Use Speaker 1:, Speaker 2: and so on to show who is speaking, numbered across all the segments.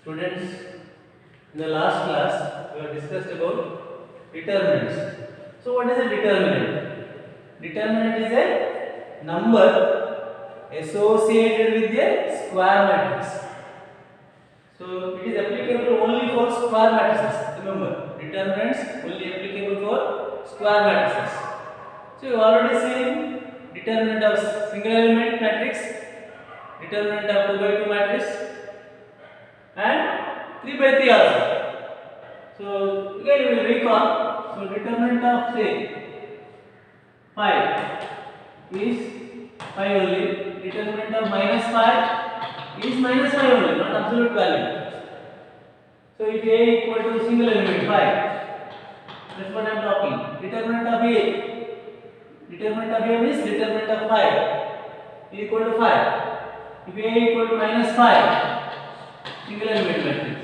Speaker 1: Students, in the last class we have discussed about determinants. So what is a determinant? Determinant is a number associated with a square matrix. So it is applicable only for square matrices. Remember, determinants only applicable for square matrices. So you already seen determinant of single element matrix, determinant of 2 by 2 matrix, and 3 by 3 also. So again we will recall. So determinant of say 5 is 5 only. Determinant of minus 5 is minus 5 only, not absolute value. So if A equal to single element 5, that's what I am talking. Determinant of A means determinant of 5 equal to 5. If A equal to minus 5, single element matrix.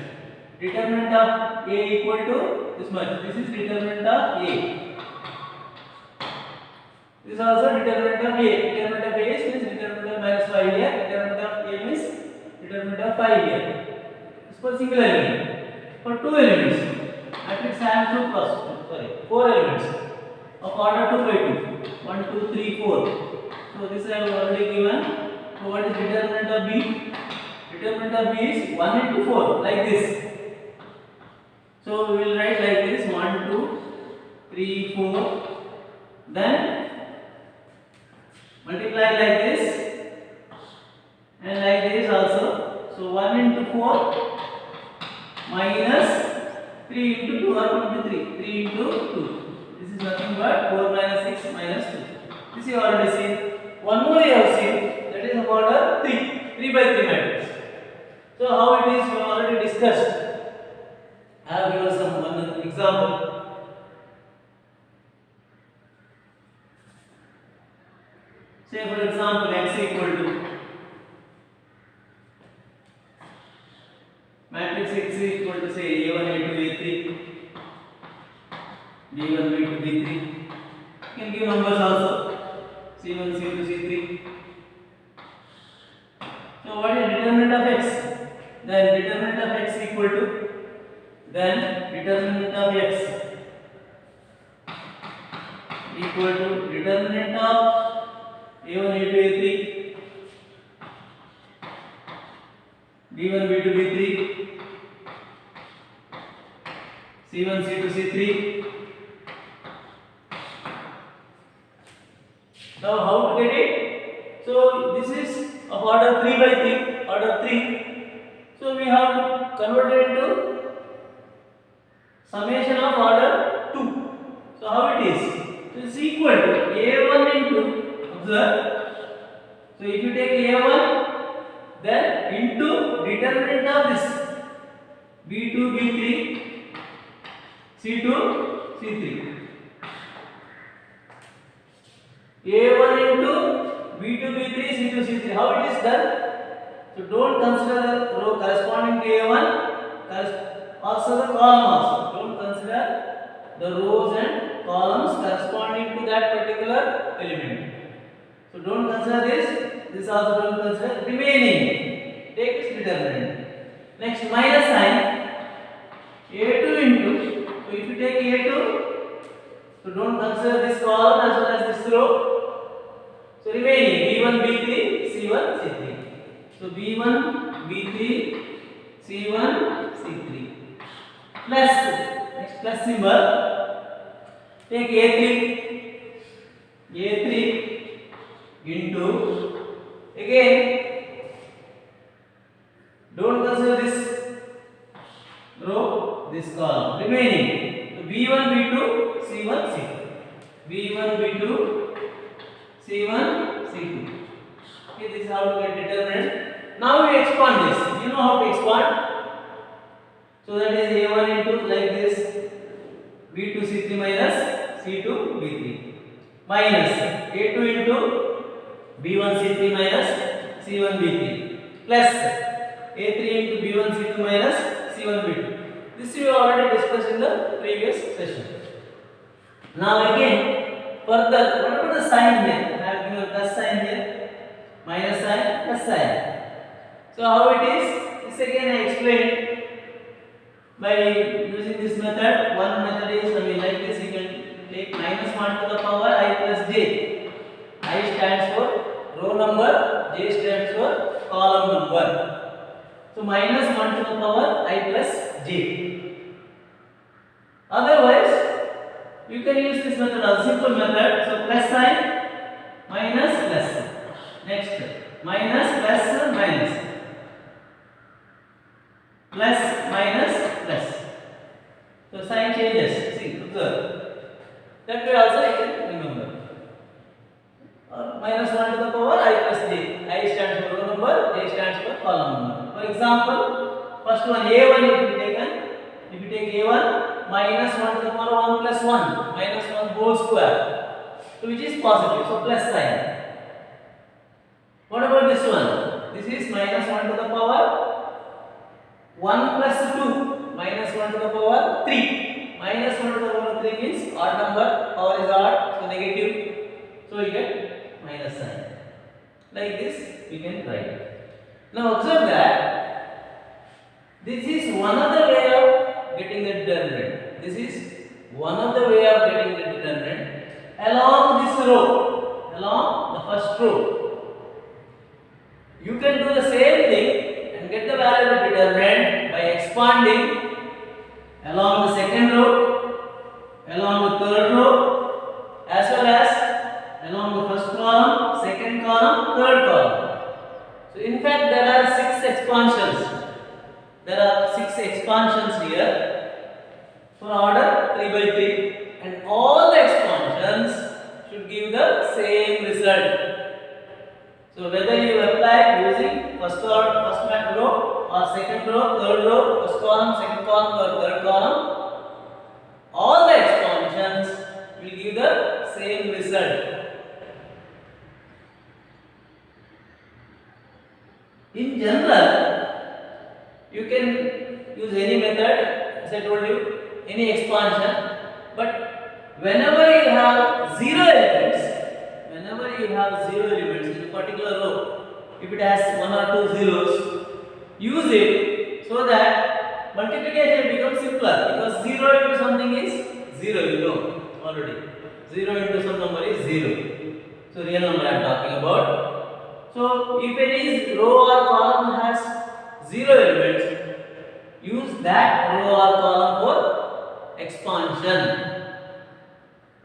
Speaker 1: Determinant of A equal to this much. This is determinant of A. This is also determinant of A. Determinant of A means determinant of minus 5 here. Determinant of A means determinant of 5 here. This for single element. For two elements, matrix has 4 elements of order 2 by 2. 1, 2, 3, 4. So this I have already given. So what is determinant of B? Determinant of B is 1 into 4, like this. So we will write like this: 1, 2, 3, 4. Then multiply like this and like this also. So 1 into 4 minus 3 into 2 or 2 into 3. 3 into 2. This is nothing but 4 minus 6 minus 2. This you already seen. One more you have seen, that is of order 3. 3 by 3 matrix. So how it is we have already discussed. I have given some one example. Say for example x equal to matrix x equal to say a1 a2 a3 b1 b2 b3. You can give numbers also c1 c2 c3. So what is determinant of x? Then determinant of x equal to, then determinant of x equal to determinant of a1 a2 a3 b1 b2 b3 c1 c2 c3. Now how to get it? So this is of order 3 by 3, order 3. So we have to convert it into summation of order 2. So how it is? So it is equal to a1 into, observe. So if you take a1, then into determinant of this b2 b3 c2 c3. a1 into b2 b3 c2 c3. How it is done? So don't consider the row corresponding to a1, also the column also. Don't consider the rows and columns corresponding to that particular element. So don't consider this. This also don't consider. Remaining, take its determinant. Next, minus sign. a2 into. So if you take a2, so don't consider this column as well as this row. So remaining b1 b3 c1 c3. So b1 b3 c1 c3 plus, next plus symbol, take a3 into, again don't consider this row, this column, remaining. So b1 b2 c1 c2 b1 b2 c1 c2. Okay, this is how to get determinant. Now we expand this. You know how to expand? So that is a1 into like this b2 c3 minus c2 b3 minus a2 into b1 c3 minus c1 b3 plus a3 into b1 c2 minus c1 b2. This we already discussed in the previous session. Now again further, what about the sign here? I have given plus sign here, minus sign, plus sign. So how it is? This again I explained. by using this method, one method is, like this, you can take minus 1 to the power I plus j. I stands for row number, j stands for column number. So minus 1 to the power I plus j. Otherwise, you can use this method as simple method. So plus sign, minus plus. Next, minus plus minus. Plus minus plus. So sign changes. See, observe. That way also you can remember. Minus 1 to the power I plus j. I stands for row number, j stands for column number. For example, first one a1 if you take a1 minus 1 to the power 1 plus 1 minus 1 whole square, so which is positive, so plus sign. What about this one? This is minus 1 to the power 1 plus 2 minus 1 to the power 3. Minus 1 to the power 3 means odd number, power is odd, so negative. So you get minus sign. Like this we can write. Now observe that this is one other way of getting the determinant. This is one other way of getting the determinant along this row, along the first row. You can do the same thing and get the value of the determinant by expanding along the second row, along the third row, as well as along the first column, second column, third column. So in fact there are 6 expansions. There are 6 expansions here for order 3 by 3, and all the expansions should give the same result. So whether you apply using first row or second row, third row, first column, second column or third column, all the expansions will give the same result. In general, you can use any method, as I told you, any expansion, but whenever you have zero elements in a particular row, if it has 1 or 2 zeros, use it so that multiplication becomes simpler, because 0 into something is 0, you know already. 0 into some number is 0. So real number I am talking about. So if any row or column has 0 elements, use that row or column for expansion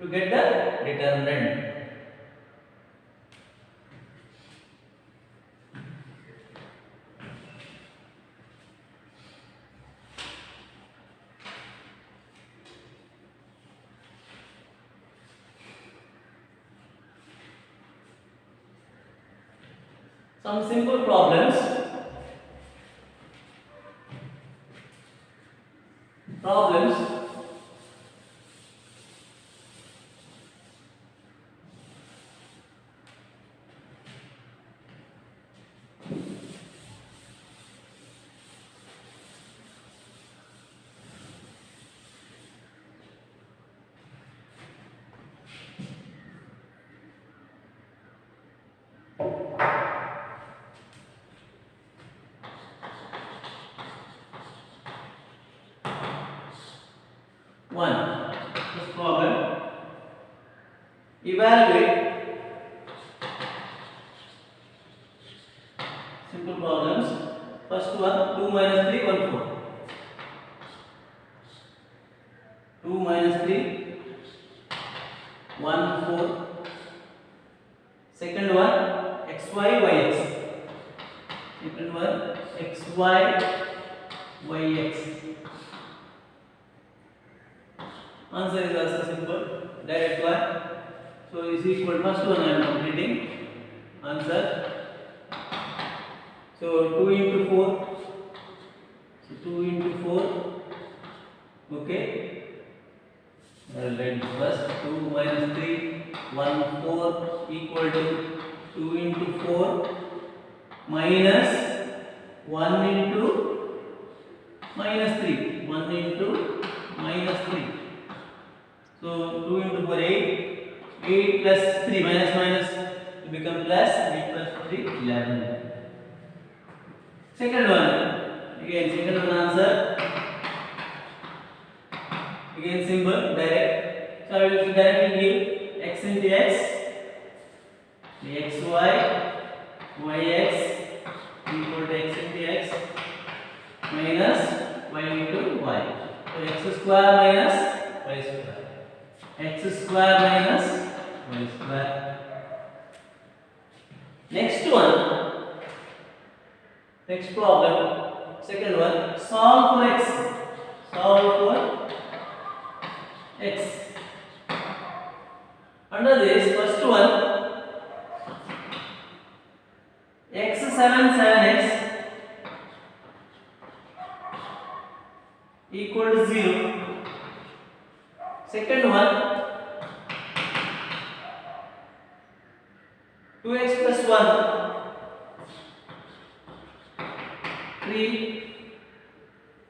Speaker 1: to get the determinant. Some simple problems. One, this problem, evaluate simple problems. First one, 2 minus 3, 1, 4. 2 minus 3, 1, 4. Second one, xy, yx. Second one, xy, yx. Answer is also simple, direct one. So is equal, first one I am completing. Answer. So 2 into 4. So 2 into 4. Okay. I will write first. 2 minus 3, 1, 4 equal to 2 into 4 minus 1 into minus 3. 1 into minus 3. So 2 into 4, 8. 8 plus 3 minus to become plus. 8 plus 3, 11. Second one. Again, second one answer. Again symbol direct. So I will directly give x into x, xy, yx equal to x into x minus y into y. So x square minus y square. X square minus y square. Next one. Next problem. Second one. Solve for x. Solve for x. Under this, first one. X7 7x equal to 0. Second one, 2x plus 1, 3,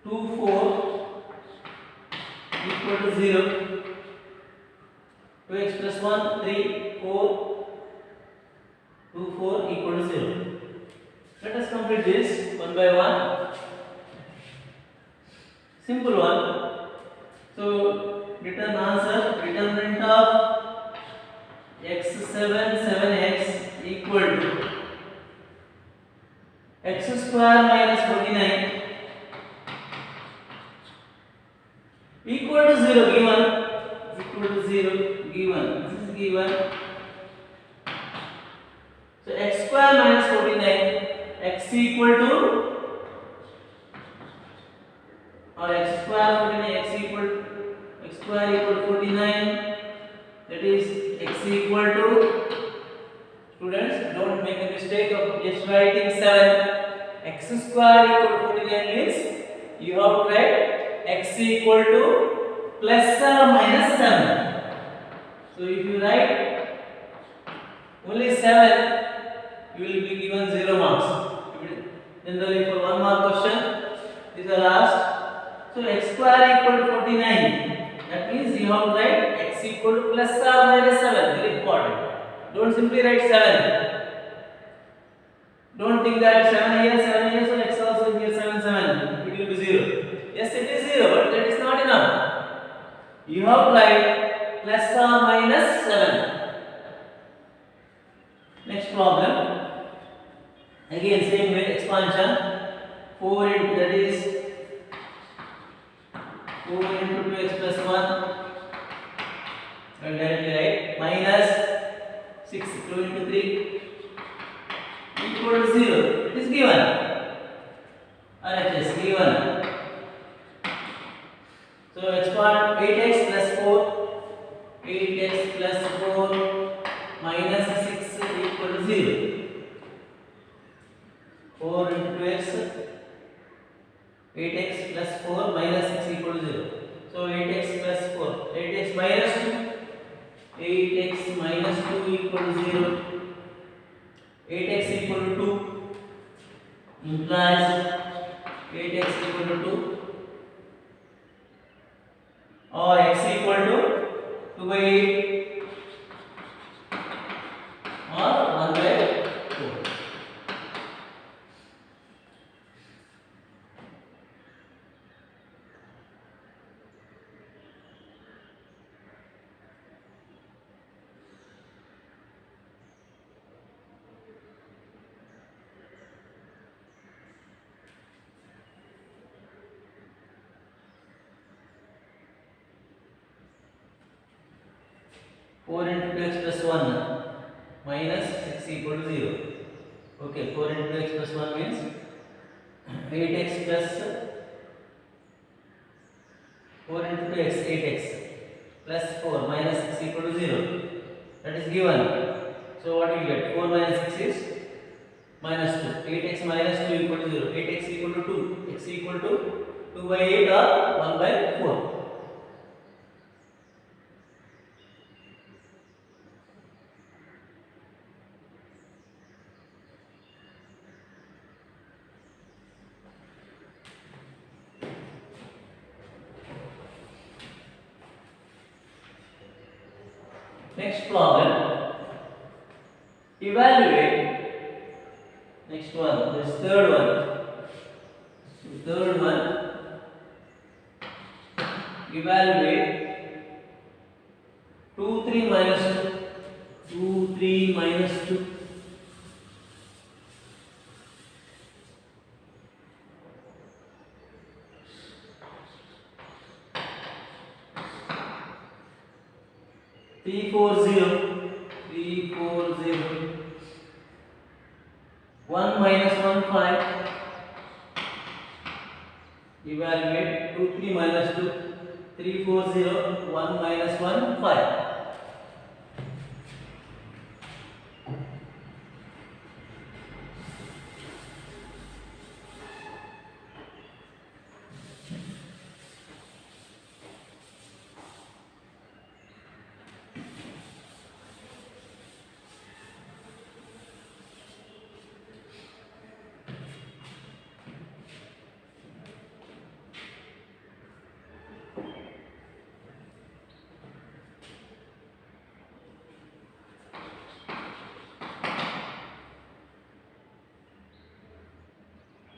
Speaker 1: 2, 4 equal to 0. 2x plus 1, 3, 4, 2, 4 equal to 0. Let us complete this one by one. Simple one. So, return answer. Determinant of x7 7x equal to x square minus 49 equal to 0 given. Is equal to 0 given. This is given. So x square minus 49, x equal to, or x square 49, x square equal to 49, that is x equal to, students don't make a mistake of just writing 7. X square equal to 49 means you have to write x equal to plus or minus 7. So if you write only 7, you will be given 0 marks. Generally for 1 mark question, these are asked. So x square equal to 49. That means you have to write x equal to plus or minus 7. Very important. Don't simply write 7. Don't think that 7 here, so x also here 7, 7. It will be 0. Yes, it is 0, but that is not enough. You have to write plus or minus 7. Next problem. Again, same way, expansion. 4 into, that is 4 into 2x plus 1. I will directly write minus 6, 2 into 3 equal to 0. It is given. RHS given. So expand 8x plus 4. 8x plus 4 minus 6 equal to 0. 4 into 2x, 8x plus 4 minus 6 equal to 0. So 8x plus 4, 8x minus 2, 8x minus 2 equal to 0. 8x equal to 2 implies 8x equal to 2 or x equal to 2 by 8 or 1 by 4. Four into 2x plus 1 minus x equal to 0. Okay, 4 into 2x plus 1 means 8x plus 4 into 2x, 8x plus 4 minus x equal to 0. That is given. So what you get? 4 minus 6 is minus 2. 8x minus 2 equal to 0. 8x equal to 2. X equal to 2 by 8 or 1 by 4. Next problem, evaluate. Next one, this third one. evaluate 2 3 minus 2 3 minus 2 3 4 0 3 4 0 1 minus 1 5 evaluate 2 3 minus 2 3 4 0 1 minus 1 5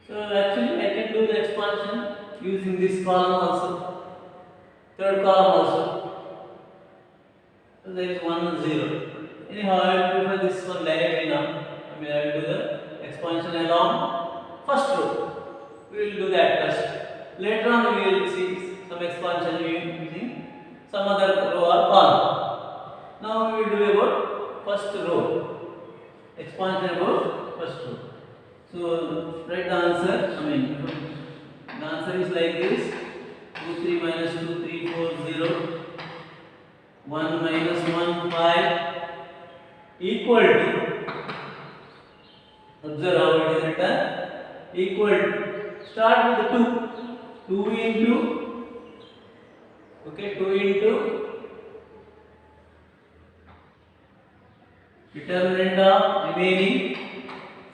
Speaker 1: So actually I can do the expansion using this column also, third column also. So there is 1 and 0. Anyhow, I will prefer this one directly now. I will do the expansion along first row. We will do that first. Later on we will see some expansion using some other row or column. Now we will do about first row. Expansion about first row. So write the answer. The answer is like this: 2 3 minus 2 3 4 0 1 minus 1 5 equal to. Observe how it is written. Equal to. Start with the 2. 2 into. Okay, 2 into. Determinant of remaining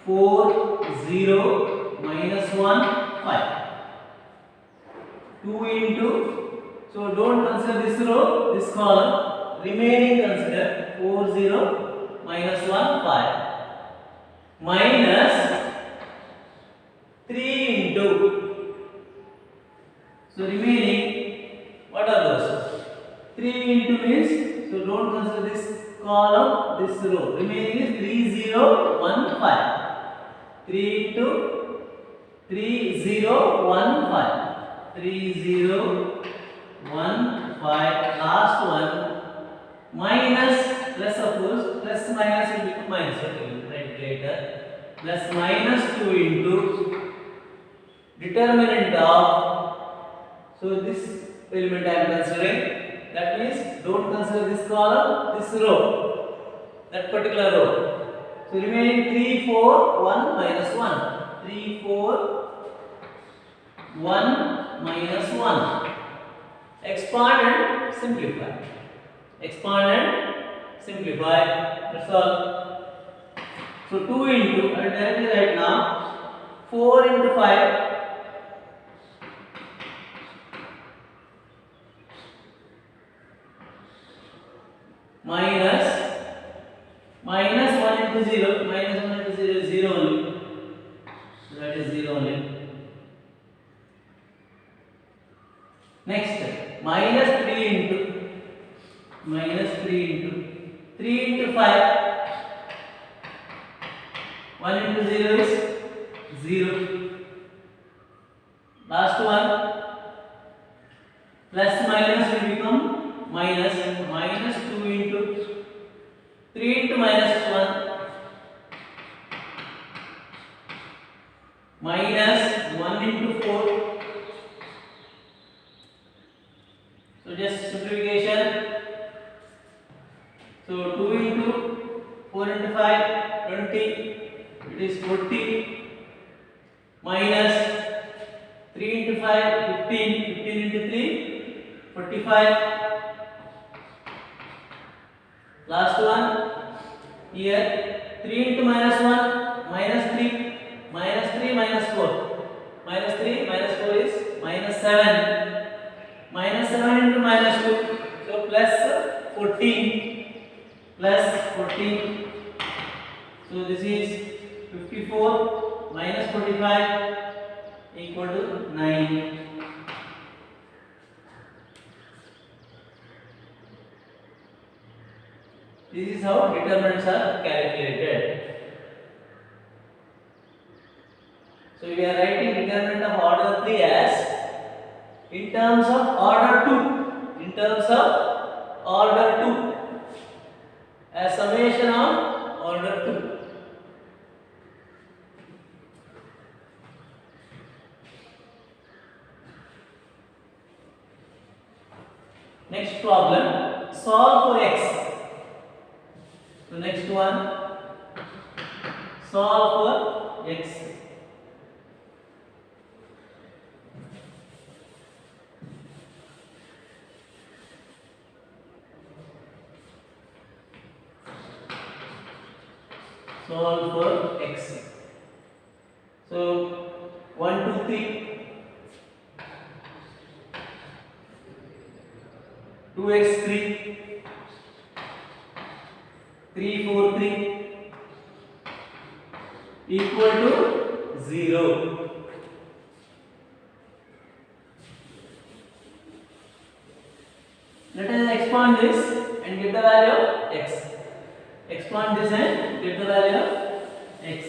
Speaker 1: 4 0 minus 1 5. 2 into, so don't consider this row, this column, remaining consider 4 0 minus 1 5 minus 3 into, so remaining, what are those? 3 into means, so don't consider this column, this row, remaining is 3 0 1 5. 3 into 3 0 1 5 3 0 1 5 last one minus plus, of course plus minus will become minus, okay, we will write later, plus minus 2 into determinant of, so this element I am considering, that means don't consider this column, this row, that particular row. So remaining 3 4 1 minus 1, 3 4 1 minus 1. Expand and simplify. Expand and simplify. That's all. So 2 into, I will directly write now, 4 into 5 minus 1 into 0, minus 1 into 0 is 0 only, so that is 0 only. Next, minus 3 into 3 into 5, 1 into 0 is 0. Last one, plus minus will become minus 2 into 3 into minus 1 minus 1 into 4. So just simplification. So 2 into 4 into 5 20, it is 40 minus 3 into 5 15, 15 into 3 45. Last one here, 3 into minus 1 minus 3 minus 4, minus 3 minus 4 is minus 7, minus 7 into minus 2, so plus 14, so this is 54 minus 45 equal to 9. This is how determinants are calculated. So we are writing determinant of order 3 as in terms of order 2. In terms of order 2 as summation of order 2. Next problem, solve for x. So next one, solve for x. Solve for x. So 1, 2, 3. 2x3, 3, 4, 3 equal to 0. Let us expand this and get the value of x. Expand this and get the value of x.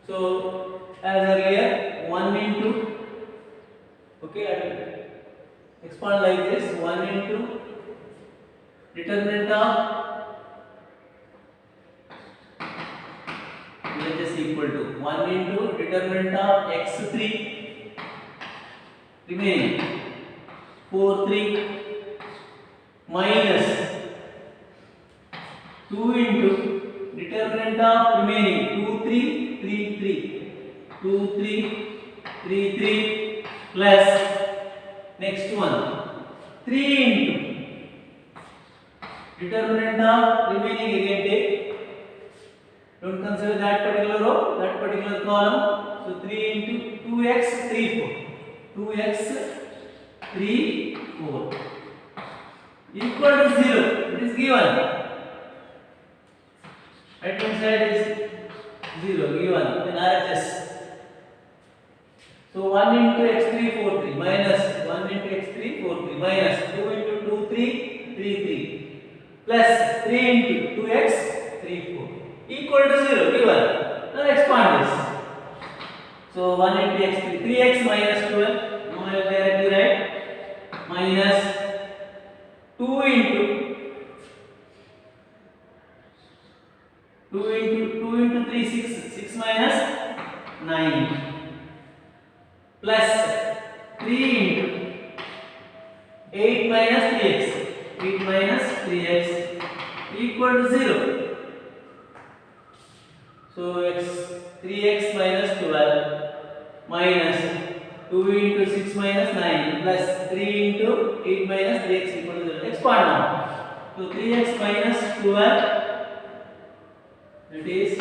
Speaker 1: So as earlier 1 into, okay, I will expand like this, 1 into determinant of is equal to 1 into determinant of x3 remaining 4, 3 minus 2 into determinant of remaining 2, 3, 3, 3, 2, 3, 3, 3 plus next one 3 into determinant of remaining, again take, don't consider that particular row, that particular column. So 3 into 2x 3, 4, 2x 3, 4 equal to 0. It is given. Right hand side is 0 given in RHS. So 1 into x3 4, 3 minus 1 into x3 4, 3 minus 2 into 2 3 3 3 plus 3 into 2x 3 4 equal to 0 given. Now expand this. So 1 into x3, 3x minus 12. Now I will directly write minus 2 into 3 6, 6 minus 9 plus 3 into 8 minus 3x, 8 minus 3x equal to 0. So x 3x minus 12 minus 2 into 6 minus 9 plus 3 into 8 minus 3x equal to 0. Expand now. So 3x minus 12, that is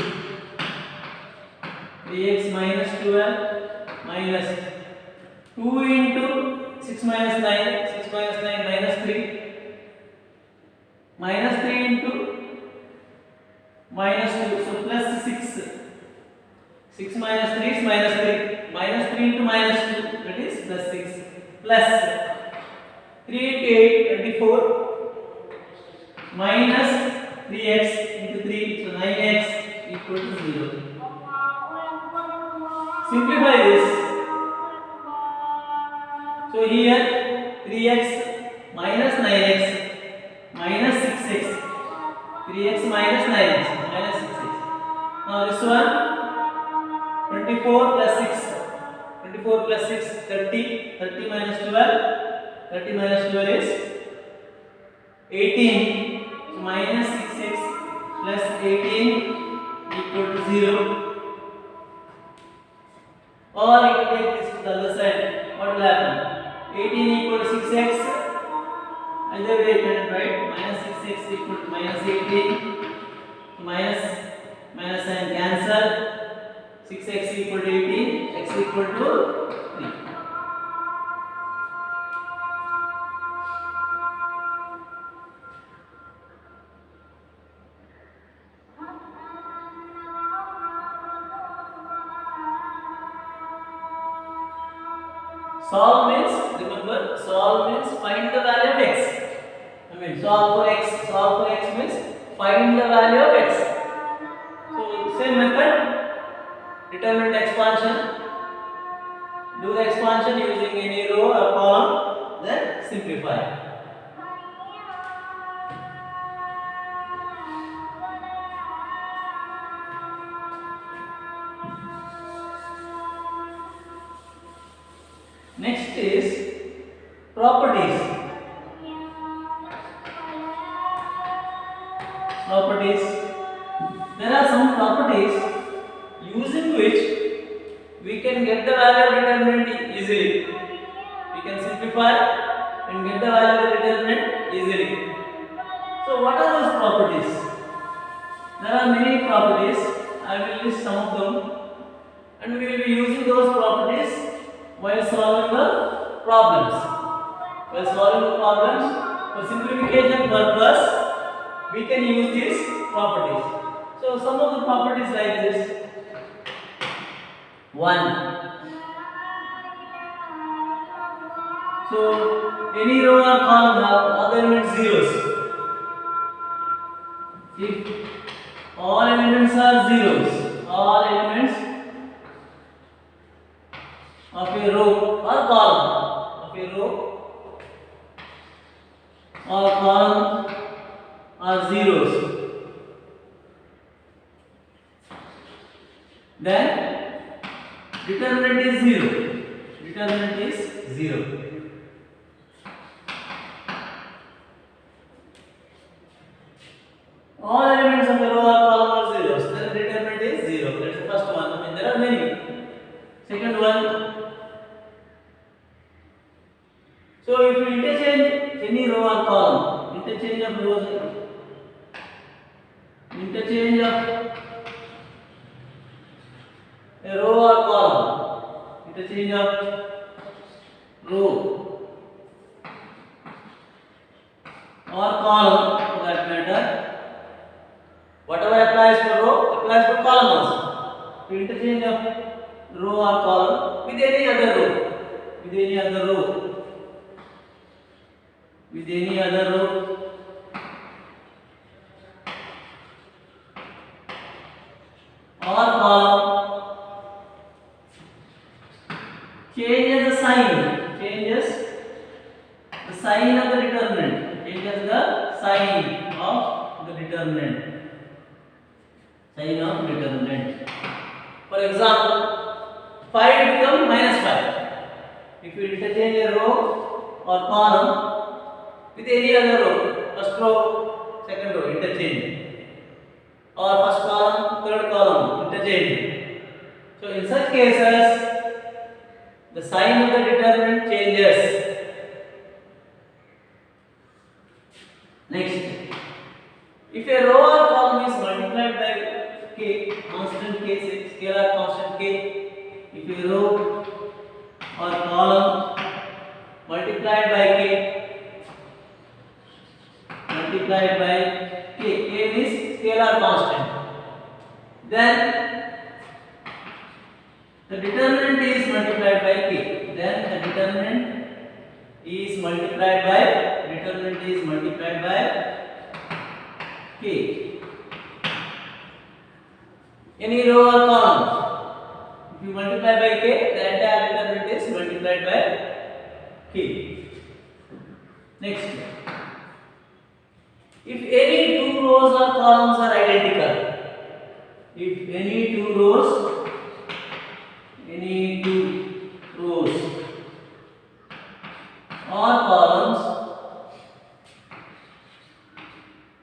Speaker 1: 3x minus 12 minus 2 into 6 minus 9, 6 minus 9 minus 3 minus 3 into minus 2, so plus 6. 6 minus 3 is minus 3. Minus 3 into minus 2, that is plus 6. Plus 3 into 8, 24. Minus 3x into 3, so 9x equal to 0. Simplify this. So here 3x minus 9x minus 6x. 3x minus 9x minus 6x. Now this one 24 plus 6. 24 plus 6 30. 30 minus 12. 30 minus 12 is 18. So minus 6x plus 18 equal to 0. Or you can take this to the other side. What will happen? 18 equal to 6x. Either way you can write minus 6x equal to minus 18. Minus and cancel. 6x equal to 18. X equal to 3. Solve means, remember, solve means find the value of x. I mean, solve for x. Solve for x means find the value of x. So same method, determinant expansion. Do the expansion using any row or column, then simplify. Next is properties. Properties. There are some properties using which we can get the value of determinant easily. We can simplify and get the value of the determinant easily. So what are those properties? There are many properties. I will list some of them, and we will be using those properties while solving the problems. While solving the problems, for simplification purpose, we can use these properties. So some of the properties like this. 1. So any row or column have other elements zeros. If all elements are zeros, all elements of a row or column are zeros, then determinant is 0. Determinant is 0. All elements of a row or column are zeros, then determinant is 0. That's the first one. I mean, there are many. Second one. So if you interchange any row or column, interchange of rows, interchange of a row or column, interchange of row or column for that matter, whatever applies for row applies for column also. So interchange of row or column with any other row, with any other row, with any other row, or column, changes the sign, changes the sign of the determinant, changes the sign of the determinant, sign of determinant. For example, 5 become -5. If you interchange a row or column with any other row, first row, second row, interchange, or first column, third column, interchange. So in such cases, the sign of the determinant changes. Next, if a row or column is multiplied by k, constant k, scalar constant k, if a row or column multiplied by k, multiplied by k, k is scalar constant, then the determinant is multiplied by k, then the determinant is multiplied by k. Any row or column, if you multiply by k, the entire determinant is multiplied by k. Next, if any two rows or columns are identical, if any two rows or columns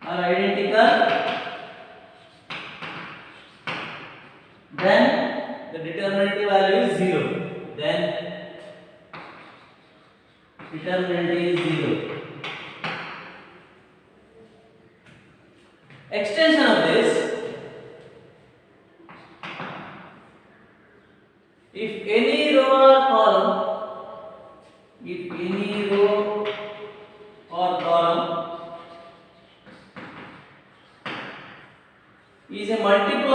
Speaker 1: are identical, then the determinant value is 0. Then determinant is 0. Extension of this, if any row or column, is a multiple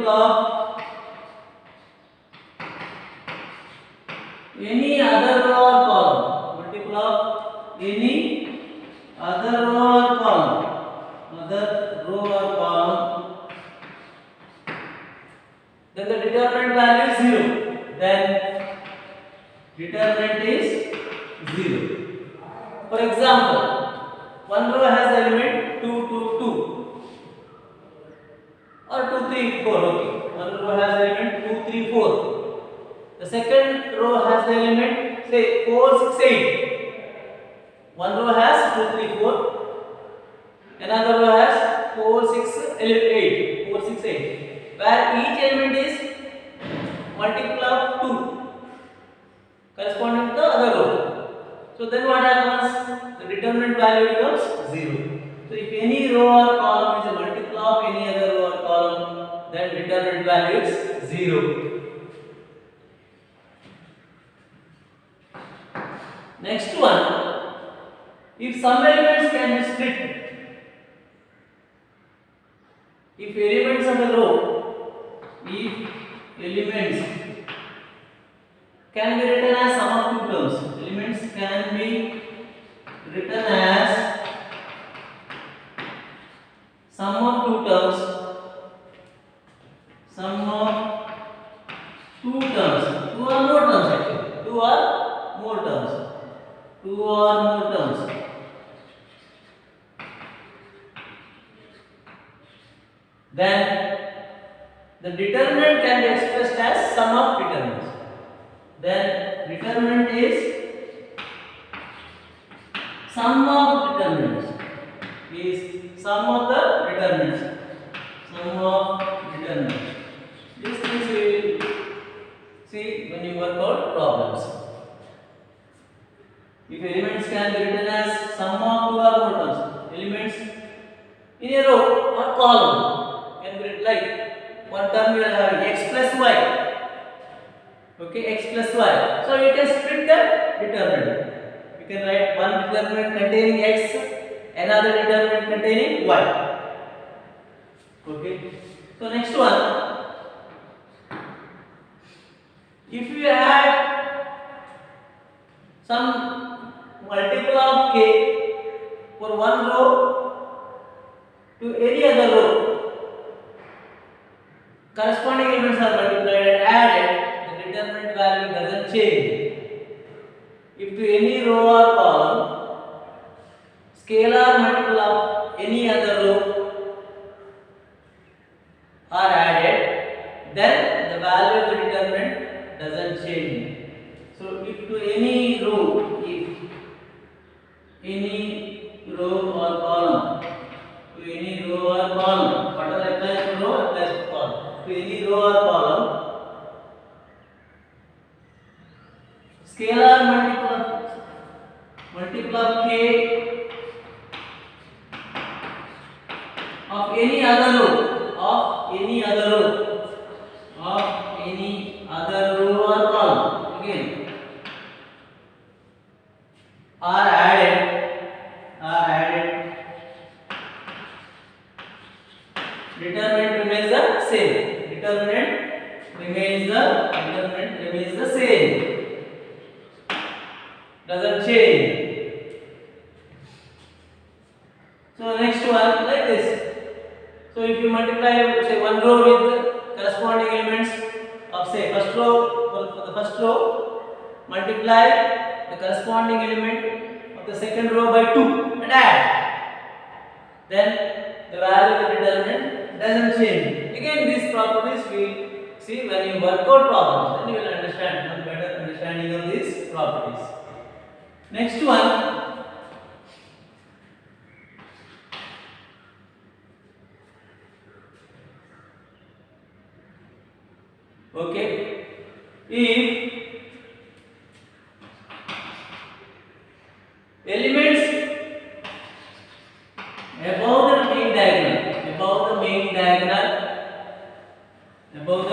Speaker 1: of any other row or column. Multiple of any other row or column. Other row or column. Then the determinant value is 0. Then determinant is 0. For example, one row has the element 2, 2, 2 or 2, 3, 4. Okay. One row has the element 2, 3, 4. The second row has the element say 4, 6, 8. One row has 2, 3, 4. Another row has 4, 6, 8. 4, 6, 8. Where each element is multiple of 2 corresponding to the other row. So then what happens? The determinant value becomes 0. So if any row or column is a multiple of any other row or column, then determinant value is 0. Next one, if some elements can be split, if elements of a row, if elements can be written as sum of two terms, elements can be written as sum of two terms, sum of two terms, two or more terms actually, two or more terms. Two or more terms. Then the determinant can be expressed as sum of determinants. Then determinant is sum of determinants. Is sum of the determinants. Sum of determinants. These things we will see when you work out problems. If elements can be written as sum of two or more terms, elements in a row or column can be written like one term we are having x plus y. Okay, x plus y. So you can split the determinant. You can write one determinant containing x, another determinant containing y. Okay. So next one, if you add some multiple of k for one row to any other row, corresponding elements are multiplied and added, the determinant value doesn't change. If to any row or column, scalar multiple of any other row are added, then the value of the determinant doesn't change. So if to any row, if any row or column, to any row or column, whatever applies to row applies to column. To any row or column, scalar multiple of k of any other row, of any other row, of any other row or column, again, are added, determinant remains the same. Determinant remains the same. Doesn't change. So next one like this. So if you multiply say one row with corresponding elements of say first row, for the first row, multiply the corresponding element of the second row by 2 and add, then the value of the determinant doesn't change. Again, these properties we will see when you work out problems, then you will understand, have better understanding of these properties. Next one, okay, if elements above the main diagonal, above the main diagonal, above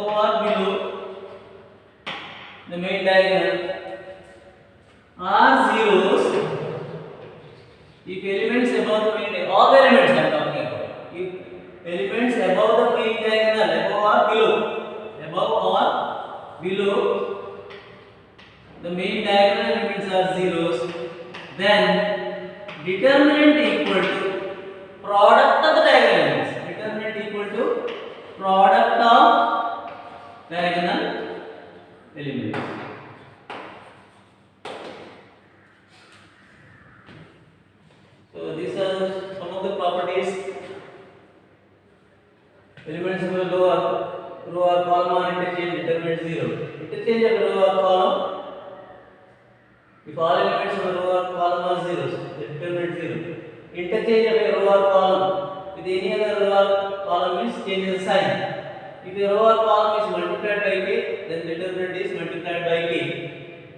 Speaker 1: or below the main diagonal are zeros. If elements above the main, all the elements I am talking about, if elements above the below the main diagonal elements are zeros, then determinant equal to product of the diagonal elements. Determinant equal to product of diagonal elements. So these are some of the properties. Elements of a row or column are interchange, determinant 0. Interchange of a row or column, if all elements of a row or column are zeros, the determinant 0. Interchange of a row or column with any other row or column means change the sign. If a row or column is multiplied by k, then determinant is multiplied by k.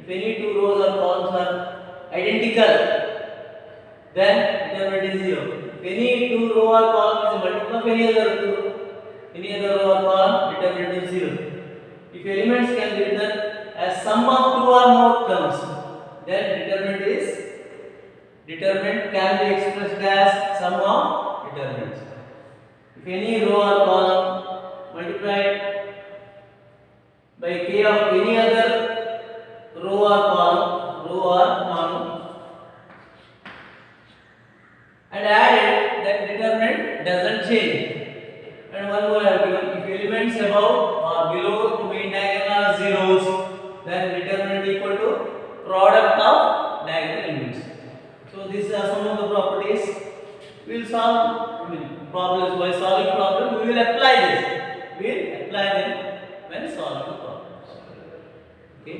Speaker 1: If any two rows or columns are identical, then determinant is 0. If any two row or column is a multiple of any other row or column, determinant is 0. If elements can be written as sum of two or more terms, then determinant can be expressed as sum of determinants. If any row or column multiplied by k of any other row or column and added, then determinant doesn't change. And one more I have given, if elements above or below the main diagonal are zeros, then determinant equal to product of diagonal elements. So these are some of the properties. We will solve problems. By solving problem, we will apply this. We will apply them when solving the problems. Okay.